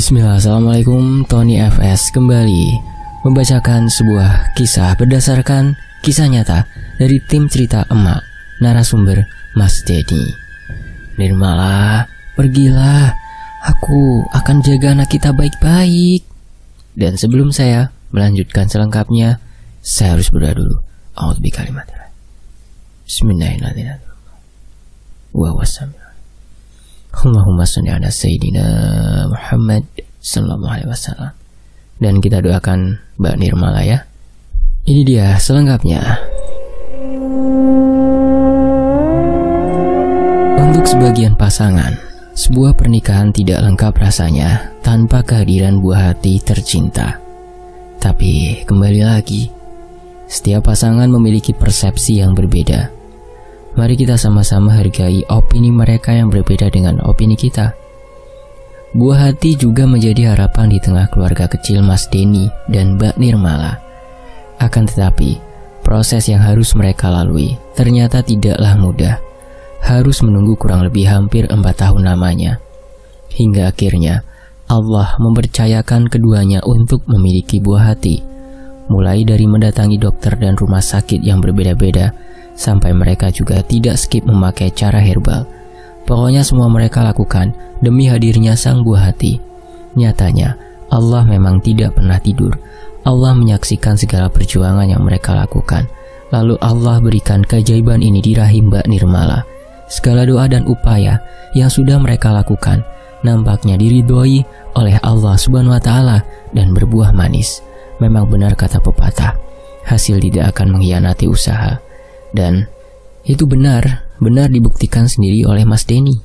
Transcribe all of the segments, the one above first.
Bismillah, Assalamualaikum. Tony FS kembali membacakan sebuah kisah berdasarkan kisah nyata dari tim cerita emak, narasumber Mas Dedi. Nirmala, pergilah, aku akan jaga anak kita baik-baik. Dan sebelum saya melanjutkan selengkapnya, saya harus berdoa dulu. A'udzubikalimatillah. Bismillahirrahmanirrahim. Wa wassalam. Allahumma sholli ala Sayyidina Muhammad sallallahu alaihi wasallam. Dan kita doakan Mbak Nirmala ya. Ini dia selengkapnya. Untuk sebagian pasangan, sebuah pernikahan tidak lengkap rasanya tanpa kehadiran buah hati tercinta. Tapi kembali lagi, setiap pasangan memiliki persepsi yang berbeda. Mari kita sama-sama hargai opini mereka yang berbeda dengan opini kita. Buah hati juga menjadi harapan di tengah keluarga kecil Mas Denny dan Mbak Nirmala. Akan tetapi, proses yang harus mereka lalui ternyata tidaklah mudah. Harus menunggu kurang lebih hampir 4 tahun lamanya. Hingga akhirnya, Allah mempercayakan keduanya untuk memiliki buah hati. Mulai dari mendatangi dokter dan rumah sakit yang berbeda-beda, sampai mereka juga tidak skip memakai cara herbal. Pokoknya semua mereka lakukan demi hadirnya sang buah hati. Nyatanya, Allah memang tidak pernah tidur. Allah menyaksikan segala perjuangan yang mereka lakukan. Lalu Allah berikan keajaiban ini di rahim Mbak Nirmala. Segala doa dan upaya yang sudah mereka lakukan nampaknya diridhoi oleh Allah Subhanahu wa Ta'ala dan berbuah manis. Memang benar kata pepatah, hasil tidak akan mengkhianati usaha. Dan itu benar dibuktikan sendiri oleh Mas Denny.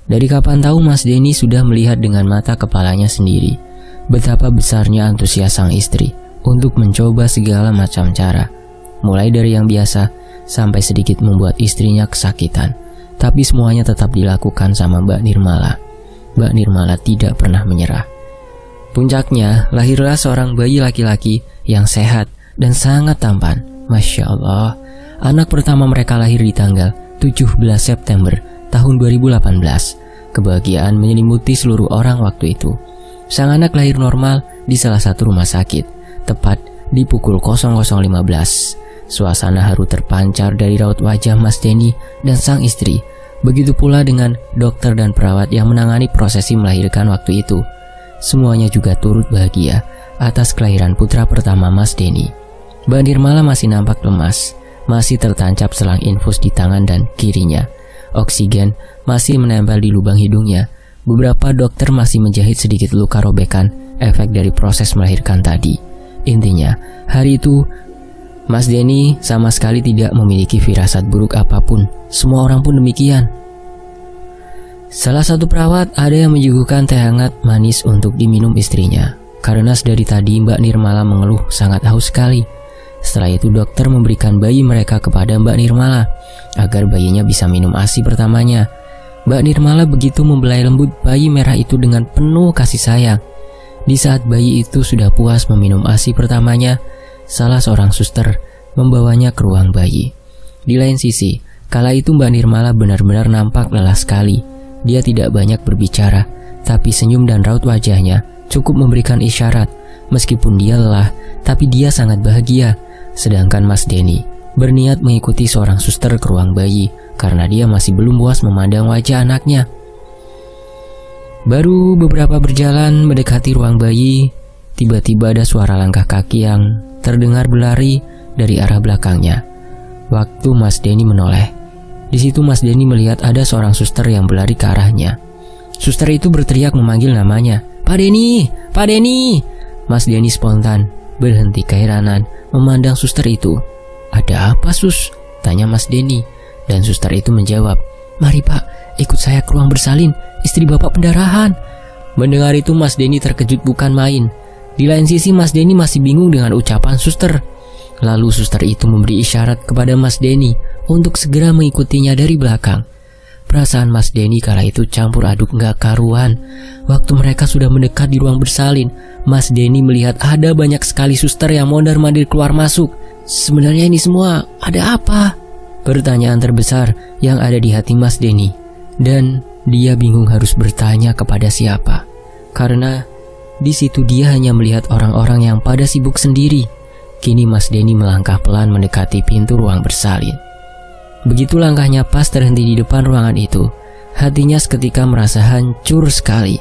Dari kapan tahu Mas Denny sudah melihat dengan mata kepalanya sendiri betapa besarnya antusias sang istri untuk mencoba segala macam cara, mulai dari yang biasa sampai sedikit membuat istrinya kesakitan. Tapi semuanya tetap dilakukan sama Mbak Nirmala. Mbak Nirmala tidak pernah menyerah. Puncaknya, lahirlah seorang bayi laki-laki yang sehat dan sangat tampan. Masya Allah. Anak pertama mereka lahir di tanggal 17 September tahun 2018. Kebahagiaan menyelimuti seluruh orang waktu itu. Sang anak lahir normal di salah satu rumah sakit, tepat di pukul 00.15. Suasana haru terpancar dari raut wajah Mas Denny dan sang istri. Begitu pula dengan dokter dan perawat yang menangani prosesi melahirkan waktu itu. Semuanya juga turut bahagia atas kelahiran putra pertama Mas Denny. Mbak Nirmala masih nampak lemas, masih tertancap selang infus di tangan dan kirinya. Oksigen masih menempel di lubang hidungnya. Beberapa dokter masih menjahit sedikit luka robekan efek dari proses melahirkan tadi. Intinya, hari itu Mas Denny sama sekali tidak memiliki firasat buruk apapun. Semua orang pun demikian. Salah satu perawat ada yang menyuguhkan teh hangat manis untuk diminum istrinya. Karena sedari tadi Mbak Nirmala mengeluh sangat haus sekali. Setelah itu dokter memberikan bayi mereka kepada Mbak Nirmala agar bayinya bisa minum ASI pertamanya. Mbak Nirmala begitu membelai lembut bayi merah itu dengan penuh kasih sayang. Di saat bayi itu sudah puas meminum ASI pertamanya, salah seorang suster membawanya ke ruang bayi. Di lain sisi, kala itu Mbak Nirmala benar-benar nampak lelah sekali. Dia tidak banyak berbicara, tapi senyum dan raut wajahnya cukup memberikan isyarat. Meskipun dia lelah, tapi dia sangat bahagia. Sedangkan Mas Denny berniat mengikuti seorang suster ke ruang bayi karena dia masih belum puas memandang wajah anaknya. Baru beberapa berjalan mendekati ruang bayi, tiba-tiba ada suara langkah kaki yang terdengar berlari dari arah belakangnya. Waktu Mas Denny menoleh, di situ Mas Denny melihat ada seorang suster yang berlari ke arahnya. Suster itu berteriak memanggil namanya, "Pak Denny, Pak Denny!" Mas Denny spontan berhenti keheranan memandang suster itu. "Ada apa, Sus?" tanya Mas Denny. Dan suster itu menjawab, "Mari Pak, ikut saya ke ruang bersalin, istri Bapak pendarahan." Mendengar itu Mas Denny terkejut bukan main. Di lain sisi Mas Denny masih bingung dengan ucapan suster. Lalu suster itu memberi isyarat kepada Mas Denny untuk segera mengikutinya dari belakang. Perasaan Mas Denny kala itu campur aduk gak karuan. Waktu mereka sudah mendekat di ruang bersalin, Mas Denny melihat ada banyak sekali suster yang mondar-mandir keluar masuk. Sebenarnya ini semua ada apa? Pertanyaan terbesar yang ada di hati Mas Denny. Dan dia bingung harus bertanya kepada siapa. karena di situ dia hanya melihat orang-orang yang pada sibuk sendiri. Kini Mas Denny melangkah pelan mendekati pintu ruang bersalin. Begitu langkahnya pas terhenti di depan ruangan itu, hatinya seketika merasa hancur sekali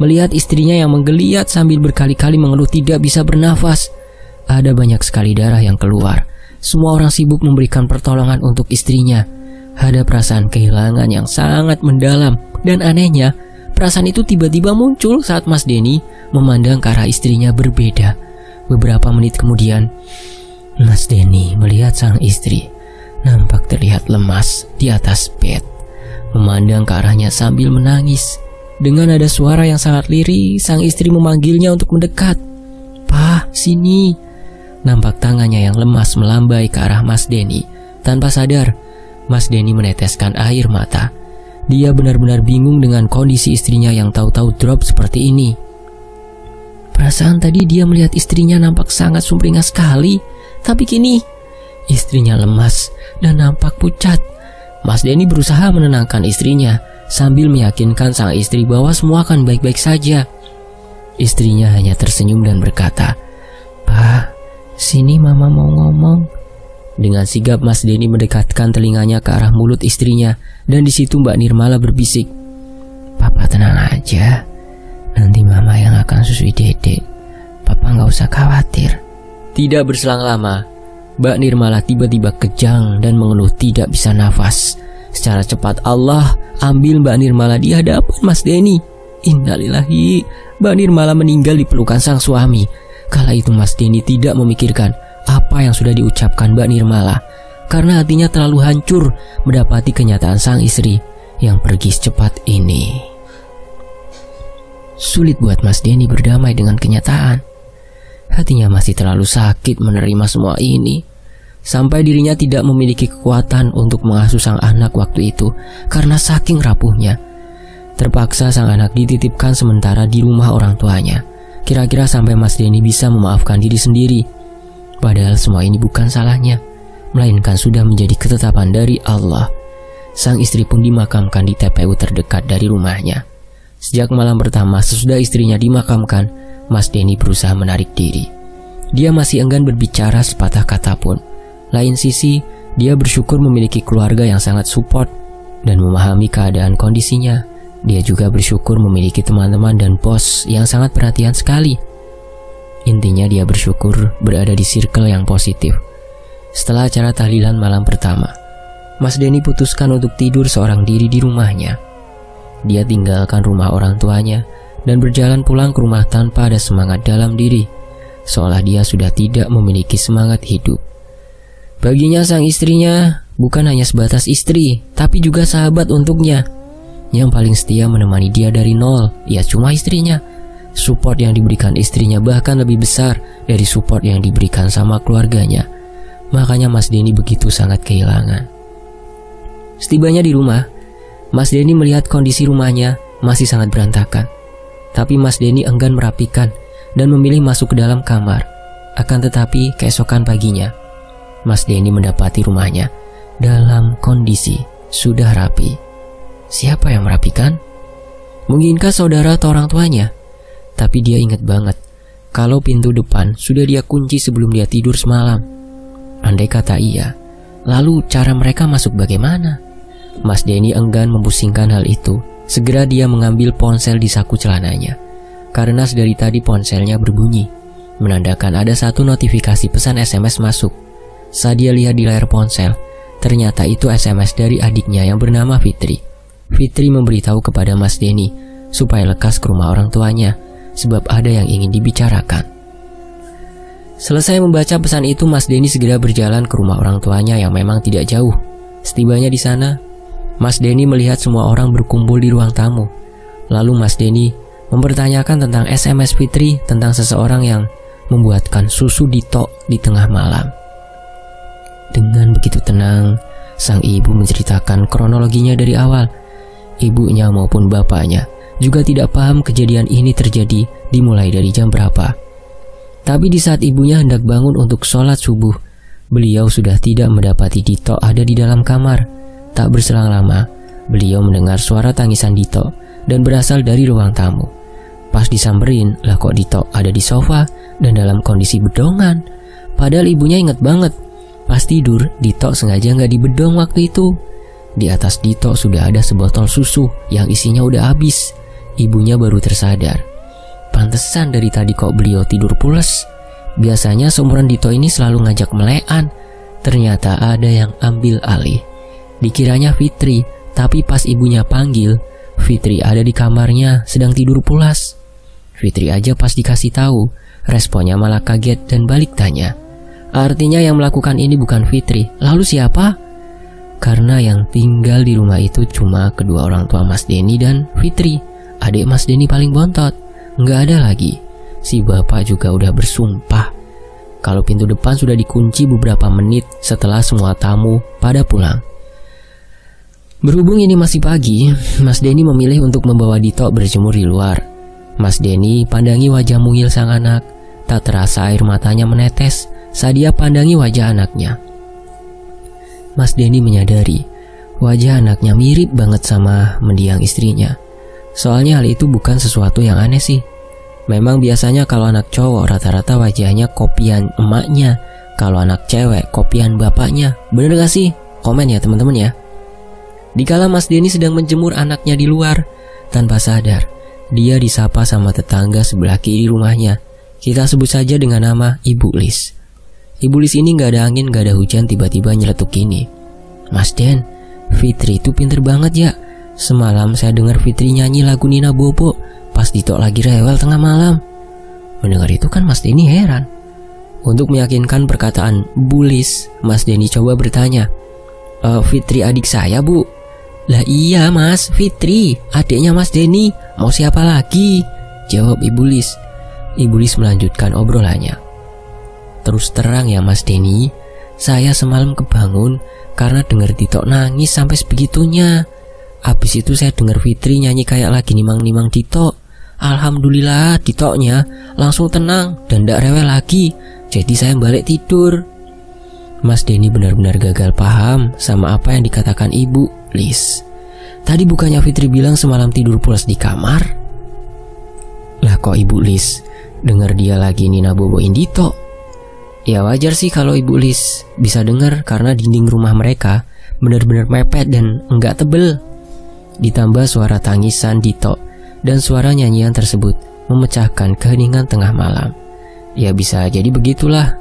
melihat istrinya yang menggeliat sambil berkali-kali mengeluh tidak bisa bernafas. Ada banyak sekali darah yang keluar. Semua orang sibuk memberikan pertolongan untuk istrinya. Ada perasaan kehilangan yang sangat mendalam. Dan anehnya, perasaan itu tiba-tiba muncul saat Mas Denny memandang ke arah istrinya berbeda. Beberapa menit kemudian, Mas Denny melihat sang istri nampak terlihat lemas di atas bed, memandang ke arahnya sambil menangis. Dengan nada suara yang sangat lirih, sang istri memanggilnya untuk mendekat. "Pak, sini." Nampak tangannya yang lemas melambai ke arah Mas Denny. Tanpa sadar, Mas Denny meneteskan air mata. Dia benar-benar bingung dengan kondisi istrinya yang tahu-tahu drop seperti ini. Perasaan tadi dia melihat istrinya nampak sangat sumringah sekali, tapi kini istrinya lemas dan nampak pucat. Mas Denny berusaha menenangkan istrinya sambil meyakinkan sang istri bahwa semua akan baik-baik saja. Istrinya hanya tersenyum dan berkata, "Pak, sini mama mau ngomong." Dengan sigap Mas Denny mendekatkan telinganya ke arah mulut istrinya, dan di situ Mbak Nirmala berbisik, "Papa tenang aja, nanti mama yang akan susui dedek. Papa nggak usah khawatir." Tidak berselang lama, Mbak Nirmala tiba-tiba kejang dan mengeluh tidak bisa nafas. Secara cepat Allah ambil Mbak Nirmala di hadapan Mas Denny. Innalillahi, Mbak Nirmala meninggal di pelukan sang suami. Kala itu Mas Denny tidak memikirkan apa yang sudah diucapkan Mbak Nirmala, karena hatinya terlalu hancur mendapati kenyataan sang istri yang pergi secepat ini. Sulit buat Mas Denny berdamai dengan kenyataan. Hatinya masih terlalu sakit menerima semua ini, sampai dirinya tidak memiliki kekuatan untuk mengasuh sang anak waktu itu karena saking rapuhnya. Terpaksa sang anak dititipkan sementara di rumah orang tuanya, kira-kira sampai Mas Denny bisa memaafkan diri sendiri. Padahal semua ini bukan salahnya, melainkan sudah menjadi ketetapan dari Allah. Sang istri pun dimakamkan di TPU terdekat dari rumahnya. Sejak malam pertama sesudah istrinya dimakamkan, Mas Denny berusaha menarik diri. Dia masih enggan berbicara sepatah kata pun. Lain sisi, dia bersyukur memiliki keluarga yang sangat support dan memahami keadaan kondisinya. Dia juga bersyukur memiliki teman-teman dan bos yang sangat perhatian sekali. Intinya dia bersyukur berada di circle yang positif. Setelah acara tahlilan malam pertama, Mas Denny putuskan untuk tidur seorang diri di rumahnya. Dia tinggalkan rumah orang tuanya dan berjalan pulang ke rumah tanpa ada semangat dalam diri, seolah dia sudah tidak memiliki semangat hidup. Baginya sang istrinya bukan hanya sebatas istri, tapi juga sahabat untuknya. Yang paling setia menemani dia dari nol, ya cuma istrinya. Support yang diberikan istrinya bahkan lebih besar dari support yang diberikan sama keluarganya. Makanya Mas Denny begitu sangat kehilangan. Setibanya di rumah, Mas Denny melihat kondisi rumahnya masih sangat berantakan. Tapi Mas Denny enggan merapikan dan memilih masuk ke dalam kamar. Akan tetapi keesokan paginya, Mas Denny mendapati rumahnya dalam kondisi sudah rapi. Siapa yang merapikan? Mungkinkah saudara atau orang tuanya? Tapi dia ingat banget kalau pintu depan sudah dia kunci sebelum dia tidur semalam. Andai kata iya, lalu cara mereka masuk bagaimana? Mas Denny enggan memusingkan hal itu. Segera dia mengambil ponsel di saku celananya, karena sedari tadi ponselnya berbunyi, menandakan ada satu notifikasi pesan SMS masuk. Saat dia lihat di layar ponsel, ternyata itu SMS dari adiknya yang bernama Fitri. Fitri memberitahu kepada Mas Denny supaya lekas ke rumah orang tuanya, sebab ada yang ingin dibicarakan. Selesai membaca pesan itu, Mas Denny segera berjalan ke rumah orang tuanya yang memang tidak jauh. Setibanya di sana, Mas Denny melihat semua orang berkumpul di ruang tamu. Lalu Mas Denny mempertanyakan tentang SMS Fitri tentang seseorang yang membuatkan susu dito di tengah malam. Dengan begitu tenang, sang ibu menceritakan kronologinya dari awal. Ibunya maupun bapaknya juga tidak paham kejadian ini terjadi dimulai dari jam berapa. Tapi di saat ibunya hendak bangun untuk sholat subuh, beliau sudah tidak mendapati Dito ada di dalam kamar. Tak berselang lama, beliau mendengar suara tangisan Dito dan berasal dari ruang tamu. Pas disamperin, lah kok Dito ada di sofa dan dalam kondisi bedongan. Padahal ibunya inget banget, pas tidur Dito sengaja nggak dibedong waktu itu. Di atas Dito sudah ada sebotol susu yang isinya udah habis. Ibunya baru tersadar. Pantesan dari tadi kok beliau tidur pules. Biasanya seumuran Dito ini selalu ngajak melekan. Ternyata ada yang ambil alih. Dikiranya Fitri, tapi pas ibunya panggil, Fitri ada di kamarnya sedang tidur pulas. Fitri aja pas dikasih tahu, responnya malah kaget dan balik tanya. Artinya yang melakukan ini bukan Fitri, lalu siapa? Karena yang tinggal di rumah itu cuma kedua orang tua Mas Denny dan Fitri. Adik Mas Denny paling bontot, nggak ada lagi. Si bapak juga udah bersumpah kalau pintu depan sudah dikunci beberapa menit setelah semua tamu pada pulang. Berhubung ini masih pagi, Mas Denny memilih untuk membawa Dito berjemur di luar. Mas Denny pandangi wajah mungil sang anak. Tak terasa air matanya menetes saat dia pandangi wajah anaknya. Mas Denny menyadari wajah anaknya mirip banget sama mendiang istrinya. Soalnya hal itu bukan sesuatu yang aneh sih. Memang biasanya kalau anak cowok rata-rata wajahnya kopian emaknya, kalau anak cewek kopian bapaknya. Bener gak sih? Komen ya teman-teman ya. Dikala Mas Denny sedang menjemur anaknya di luar, tanpa sadar dia disapa sama tetangga sebelah kiri rumahnya. Kita sebut saja dengan nama Ibu Lis. Ibu Lis ini gak ada angin, gak ada hujan, tiba-tiba nyeletuk gini. Mas Den, Fitri itu pinter banget ya. Semalam saya dengar Fitri nyanyi lagu Nina Bobo pas Dito lagi rewel tengah malam. Mendengar itu kan Mas Denny heran. Untuk meyakinkan perkataan Bu Lis, Mas Denny coba bertanya, Fitri adik saya bu? Lah iya mas, Fitri adiknya Mas Denny. Mau siapa lagi? Jawab Ibu Lis. Ibu Lis melanjutkan obrolannya. Terus terang ya Mas Denny, saya semalam kebangun karena dengar Dito nangis sampai sebegitunya. Habis itu saya dengar Fitri nyanyi kayak lagi nimang-nimang Dito. Alhamdulillah Ditonya langsung tenang dan gak rewel lagi. Jadi saya balik tidur. Mas Denny benar-benar gagal paham sama apa yang dikatakan Ibu Lis. Tadi bukannya Fitri bilang semalam tidur pulas di kamar? Lah kok Ibu Lis dengar dia lagi Nina boboin Dito? Ya wajar sih kalau Ibu Lis bisa dengar karena dinding rumah mereka benar-benar mepet dan enggak tebel. Ditambah suara tangisan Dito dan suara nyanyian tersebut memecahkan keheningan tengah malam. Ya bisa jadi begitulah.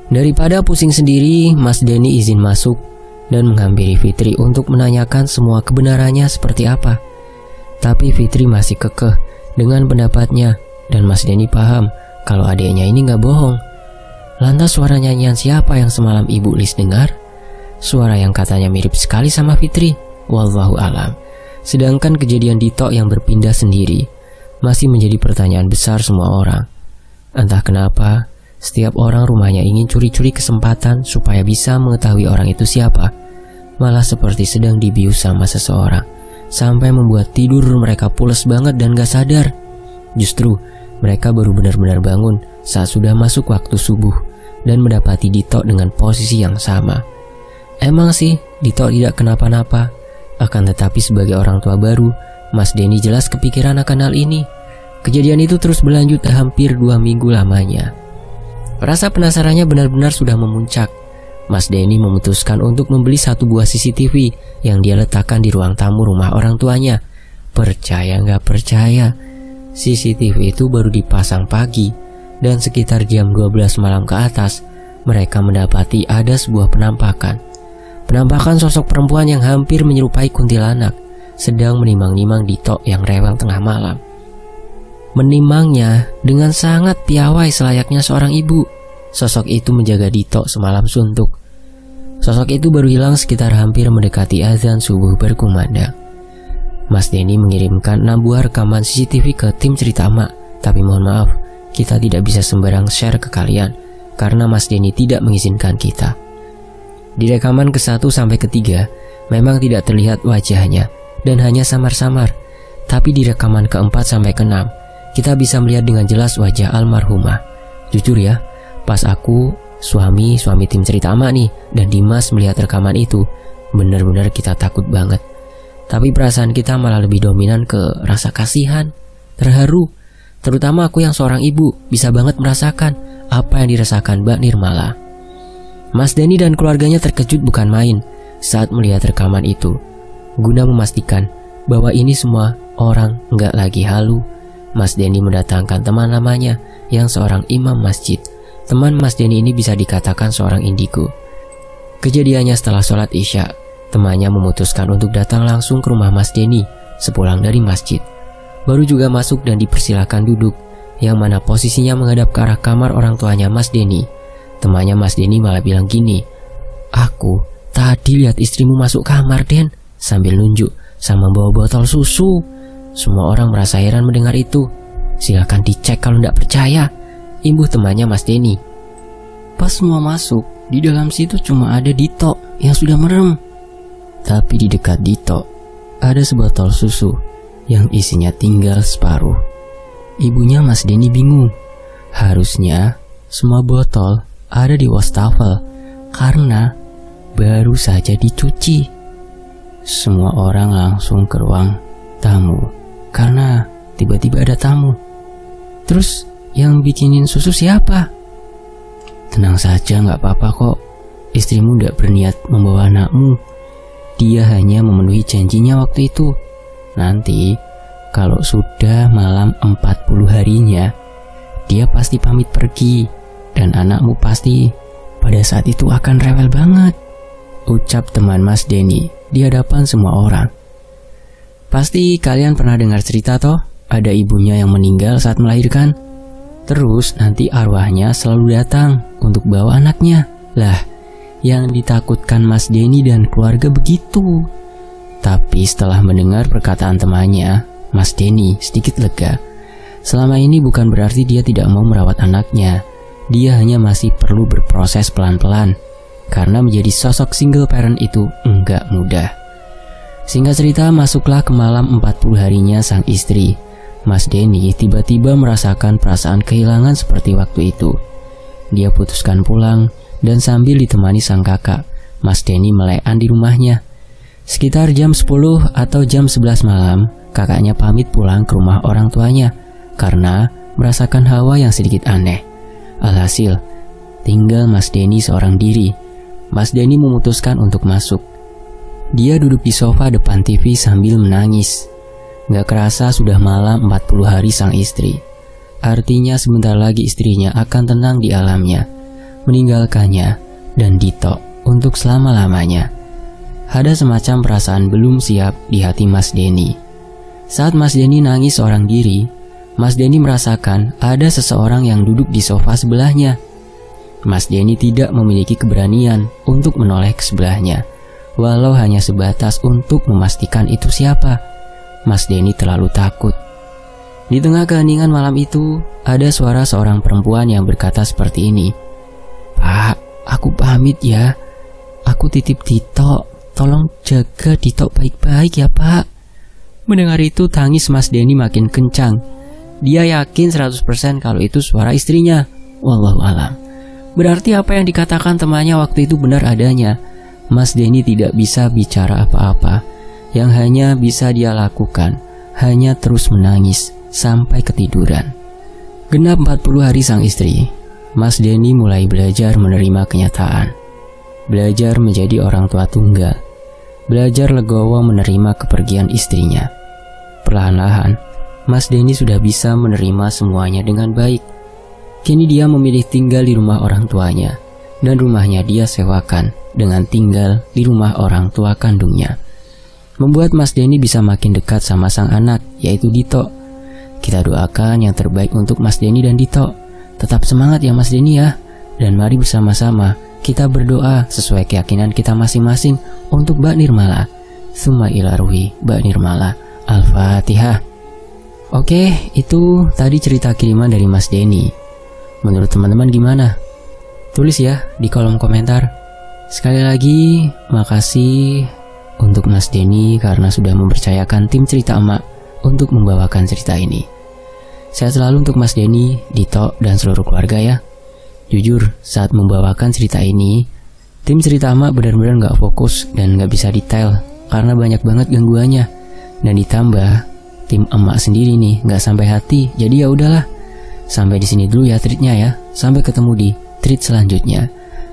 Daripada pusing sendiri, Mas Denny izin masuk dan menghampiri Fitri untuk menanyakan semua kebenarannya seperti apa. Tapi Fitri masih kekeh dengan pendapatnya dan Mas Denny paham kalau adiknya ini gak bohong. Lantas suara nyanyian siapa yang semalam Ibu Lis dengar? Suara yang katanya mirip sekali sama Fitri. Wallahu alam. Sedangkan kejadian Dito yang berpindah sendiri masih menjadi pertanyaan besar semua orang. Entah kenapa setiap orang rumahnya ingin curi-curi kesempatan supaya bisa mengetahui orang itu siapa. Malah seperti sedang dibius sama seseorang, sampai membuat tidur mereka pules banget dan gak sadar. Justru mereka baru benar-benar bangun saat sudah masuk waktu subuh dan mendapati Dito dengan posisi yang sama. Emang sih Dito tidak kenapa-napa, akan tetapi sebagai orang tua baru, Mas Denny jelas kepikiran akan hal ini. Kejadian itu terus berlanjut hampir 2 minggu lamanya. Rasa penasarannya benar-benar sudah memuncak. Mas Denny memutuskan untuk membeli 1 buah CCTV yang dia letakkan di ruang tamu rumah orang tuanya. Percaya nggak percaya, CCTV itu baru dipasang pagi dan sekitar jam 12 malam ke atas mereka mendapati ada sebuah penampakan. Penampakan sosok perempuan yang hampir menyerupai kuntilanak sedang menimang-nimang Dito yang rewel tengah malam. Menimangnya dengan sangat piawai selayaknya seorang ibu. Sosok itu menjaga Dito semalam suntuk. Sosok itu baru hilang sekitar hampir mendekati azan subuh berkumandang. Mas Denny mengirimkan 6 buah rekaman CCTV ke tim cerita emak. Tapi mohon maaf, kita tidak bisa sembarang share ke kalian karena Mas Denny tidak mengizinkan kita. Di rekaman ke-1 sampai ke-3 memang tidak terlihat wajahnya dan hanya samar-samar. Tapi di rekaman ke-4 sampai ke-6 kita bisa melihat dengan jelas wajah almarhumah. Jujur ya, pas aku, suami tim cerita emak nih, dan Dimas melihat rekaman itu, benar-benar kita takut banget. Tapi perasaan kita malah lebih dominan ke rasa kasihan, terharu, Terutama aku yang seorang ibu bisa banget merasakan apa yang dirasakan Mbak Nirmala. Mas Denny dan keluarganya terkejut bukan main saat melihat rekaman itu. Guna memastikan bahwa ini semua orang nggak lagi halu, Mas Denny mendatangkan teman lamanya yang seorang imam masjid. Teman Mas Denny ini bisa dikatakan seorang indigo. Kejadiannya setelah sholat Isya, temannya memutuskan untuk datang langsung ke rumah Mas Denny sepulang dari masjid. Baru juga masuk dan dipersilakan duduk, yang mana posisinya menghadap ke arah kamar orang tuanya Mas Denny. Temannya Mas Denny malah bilang gini, "Aku tadi lihat istrimu masuk kamar, Den," sambil nunjuk sama bawa botol susu. Semua orang merasa heran mendengar itu. "Silakan dicek kalau tidak percaya," imbuh temannya Mas Denny. Pas semua masuk, di dalam situ cuma ada Dito yang sudah merem. Tapi di dekat Dito ada sebotol susu yang isinya tinggal separuh. Ibunya Mas Denny bingung. Harusnya semua botol ada di wastafel karena baru saja dicuci. Semua orang langsung ke ruang tamu karena tiba-tiba ada tamu. "Terus yang bikinin susu siapa?" "Tenang saja, gak apa-apa kok. Istrimu gak berniat membawa anakmu. Dia hanya memenuhi janjinya waktu itu. Nanti kalau sudah malam 40 harinya, dia pasti pamit pergi. Dan anakmu pasti pada saat itu akan rewel banget," ucap teman Mas Denny di hadapan semua orang. Pasti kalian pernah dengar cerita toh, ada ibunya yang meninggal saat melahirkan. Terus nanti arwahnya selalu datang untuk bawa anaknya. Lah, yang ditakutkan Mas Denny dan keluarga begitu. Tapi setelah mendengar perkataan temannya, Mas Denny sedikit lega. Selama ini bukan berarti dia tidak mau merawat anaknya. Dia hanya masih perlu berproses pelan-pelan, karena menjadi sosok single parent itu enggak mudah. Singkat cerita, masuklah ke malam 40 harinya sang istri. Mas Denny tiba-tiba merasakan perasaan kehilangan seperti waktu itu. Dia putuskan pulang, dan sambil ditemani sang kakak, Mas Denny melean di rumahnya. Sekitar jam 10 atau jam 11 malam, kakaknya pamit pulang ke rumah orang tuanya karena merasakan hawa yang sedikit aneh. Alhasil, tinggal Mas Denny seorang diri. Mas Denny memutuskan untuk masuk. Dia duduk di sofa depan TV sambil menangis. Gak kerasa sudah malam 40 hari sang istri. Artinya sebentar lagi istrinya akan tenang di alamnya, meninggalkannya dan Dito untuk selama-lamanya. Ada semacam perasaan belum siap di hati Mas Denny. Saat Mas Denny nangis seorang diri, Mas Denny merasakan ada seseorang yang duduk di sofa sebelahnya. Mas Denny tidak memiliki keberanian untuk menoleh ke sebelahnya, walau hanya sebatas untuk memastikan itu siapa. Mas Denny terlalu takut. Di tengah keheningan malam itu, ada suara seorang perempuan yang berkata seperti ini, "Pak, aku pamit ya. Aku titip Dito. Tolong jaga Dito baik-baik ya, Pak." Mendengar itu, tangis Mas Denny makin kencang. Dia yakin 100% kalau itu suara istrinya. Wallahu alam. Berarti apa yang dikatakan temannya waktu itu benar adanya. Mas Denny tidak bisa bicara apa-apa. Yang hanya bisa dia lakukan hanya terus menangis sampai ketiduran. Genap 40 hari sang istri, Mas Denny mulai belajar menerima kenyataan. Belajar menjadi orang tua tunggal. Belajar legowo menerima kepergian istrinya. Perlahan-lahan, Mas Denny sudah bisa menerima semuanya dengan baik. Kini dia memilih tinggal di rumah orang tuanya, dan rumahnya dia sewakan dengan tinggal di rumah orang tua kandungnya. Membuat Mas Denny bisa makin dekat sama sang anak, yaitu Dito. Kita doakan yang terbaik untuk Mas Denny dan Dito. Tetap semangat ya Mas Denny ya. Dan mari bersama-sama kita berdoa sesuai keyakinan kita masing-masing untuk Mbak Nirmala. Summa ila ruhi Mbak Nirmala. Al-Fatihah. Oke, itu tadi cerita kiriman dari Mas Denny. Menurut teman-teman gimana? Tulis ya di kolom komentar. Sekali lagi, makasih untuk Mas Denny karena sudah mempercayakan tim cerita emak untuk membawakan cerita ini. Sehat selalu untuk Mas Denny, Dito, dan seluruh keluarga ya. Jujur, saat membawakan cerita ini, tim cerita emak benar-benar gak fokus dan gak bisa detail karena banyak banget gangguannya. Dan ditambah, tim emak sendiri nih nggak sampai hati, jadi ya udahlah. Sampai di sini dulu ya treatnya ya. Sampai ketemu di treat selanjutnya.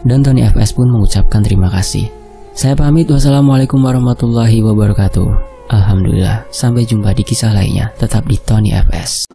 Dan Tony FS pun mengucapkan terima kasih. Saya pamit, wassalamualaikum warahmatullahi wabarakatuh. Alhamdulillah, sampai jumpa di kisah lainnya. Tetap di Tony FS.